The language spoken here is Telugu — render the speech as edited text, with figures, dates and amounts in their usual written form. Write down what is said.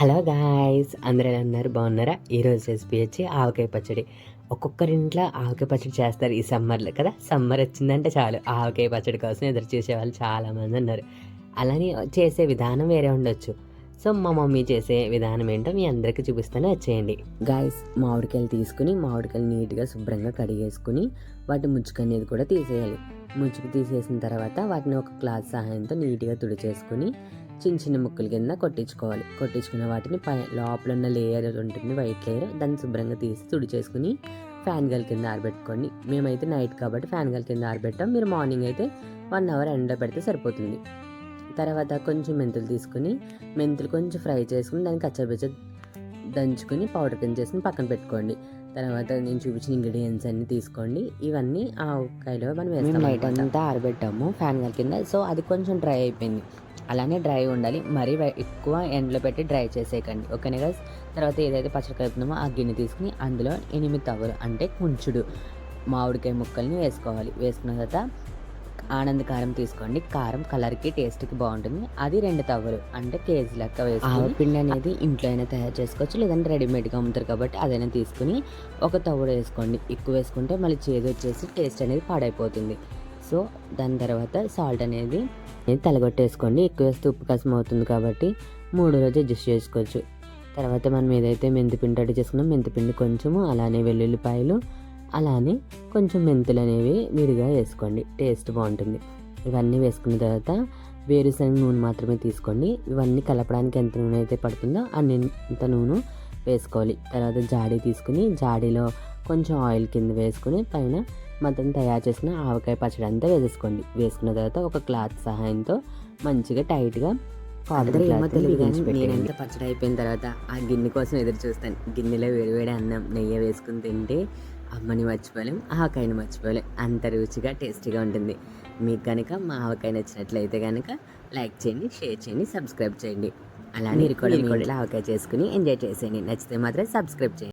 హలో గాయ్స్, అందరూ ఎలా ఉన్నారు? బాగున్నారా? ఈరోజు రెసిపీ వచ్చి ఆవకాయ పచ్చడి. ఒక్కొక్కరింట్లో ఆవకాయ పచ్చడి చేస్తారు ఈ సమ్మర్లో కదా. సమ్మర్ వచ్చిందంటే చాలు ఆవకాయ పచ్చడి కోసం ఎదురు చూసేవాళ్ళు చాలామంది ఉన్నారు. అలానే చేసే విధానం వేరే ఉండొచ్చు. సో మా మమ్మీ చేసే విధానం ఏంటో మీ అందరికీ చూపిస్తానే వచ్చేయండి. గాయస్, మామిడికాయలు తీసుకుని మామిడికాయలు నీట్గా శుభ్రంగా కడిగేసుకుని వాటి ముచ్చుకు అనేది కూడా తీసేయాలి. ముచ్చుకు తీసేసిన తర్వాత వాటిని ఒక క్లాత్ సహాయంతో నీట్గా తుడిచేసుకుని చిన్న చిన్న ముక్కల కింద కొట్టించుకున్న వాటిని లోపల ఉన్న లేయర్ ఉంటుంది, వైట్ లేయర్, దాన్ని శుభ్రంగా తీసి తుడిచేసుకుని ఫ్యాన్ గాలి కింద ఆరబెట్టుకోండి. మేమైతే నైట్ కాబట్టి ఫ్యాన్ గాలి కింద ఆరబెట్టాం. మీరు మార్నింగ్ అయితే 1 అవర్ ఎండలో పెడితే సరిపోతుంది. తర్వాత కొంచెం మెంతులు తీసుకుని మెంతులు కొంచెం ఫ్రై చేసుకుని దాన్ని కచ్చబెచ్చ దంచుకుని పౌడర్ కింద చేసుకుని పక్కన పెట్టుకోండి. తర్వాత నేను చూపించిన ఇంగ్రీడియంట్స్ అన్నీ తీసుకోండి. ఇవన్నీ ఆ ఆవకాయలో మనం వేస్తాం. నైట్ అంతా ఆరబెట్టాము ఫ్యాన్ గాలి కింద. సో అది కొంచెం డ్రై అయిపోయింది. అలానే డ్రై ఉండాలి, మరీ ఎక్కువ ఎండలో పెట్టి డ్రై చేసేయకండి, ఓకేనా గైస్. తర్వాత ఏదైతే పచ్చడి కలుపుతున్నామో ఆ గిన్నె తీసుకుని అందులో 8 తవ్వలు అంటే కుంచుడు మామిడికాయ ముక్కల్ని వేసుకోవాలి. వేసుకున్న తర్వాత ఆనంద్ కారం తీసుకోండి. కారం కలర్కి టేస్ట్కి బాగుంటుంది. అది 2 తవ్వలు అంటే కేజీ లెక్క వేసుకోవాలి. పిండి అనేది ఇంట్లో అయినా తయారు చేసుకోవచ్చు, లేదంటే రెడీమేడ్గా అమ్ముతారు కాబట్టి అదైనా తీసుకుని ఒక తవ్వుడు వేసుకోండి. ఎక్కువ వేసుకుంటే మళ్ళీ చేదు వచ్చేసి టేస్ట్ అనేది పాడైపోతుంది. సో దాని తర్వాత సాల్ట్ అనేది తలగొట్టేసుకోండి. ఎక్కువ వేస్తే ఉప్పు కసం అవుతుంది కాబట్టి 3 రోజు అడ్జస్ట్ చేసుకోవచ్చు. తర్వాత మనం ఏదైతే మెంతిపిండి రెడీ చేసుకున్నాం మెంతిపిండి కొంచెము, అలానే వెల్లుల్లిపాయలు, అలానే కొంచెం మెంతులు అనేవి విడిగా వేసుకోండి, టేస్ట్ బాగుంటుంది. ఇవన్నీ వేసుకున్న తర్వాత వేరుశనగ నూనె మాత్రమే తీసుకోండి. ఇవన్నీ కలపడానికి ఎంత నూనె అయితే పడుతుందో అంత నూనె వేసుకోవాలి. తర్వాత జాడీ తీసుకుని జాడీలో కొంచెం ఆయిల్ కింద వేసుకుని పైన మొత్తం తయారు చేసిన ఆవకాయ పచ్చడి అంతా వేసేసుకోండి. వేసుకున్న తర్వాత ఒక క్లాత్ సహాయంతో మంచిగా టైట్గా నేనంతా పచ్చడి అయిపోయిన తర్వాత ఆ గిన్నె కోసం ఎదురు చూస్తాను. గిన్నెలో వేడివేడి అన్నం నెయ్యి వేసుకుని తింటే అమ్మని మర్చిపోలేం, ఆవకాయని మర్చిపోలేం. అంత రుచిగా టేస్టీగా ఉంటుంది. మీకు కనుక మా ఆవకాయ నచ్చినట్లయితే కనుక లైక్ చేయండి, షేర్ చేయండి, సబ్స్క్రైబ్ చేయండి. అలానే మీరు కూడా ఆవకాయ చేసుకుని ఎంజాయ్ చేసేయండి. నచ్చితే మాత్రం సబ్స్క్రైబ్ చేయండి.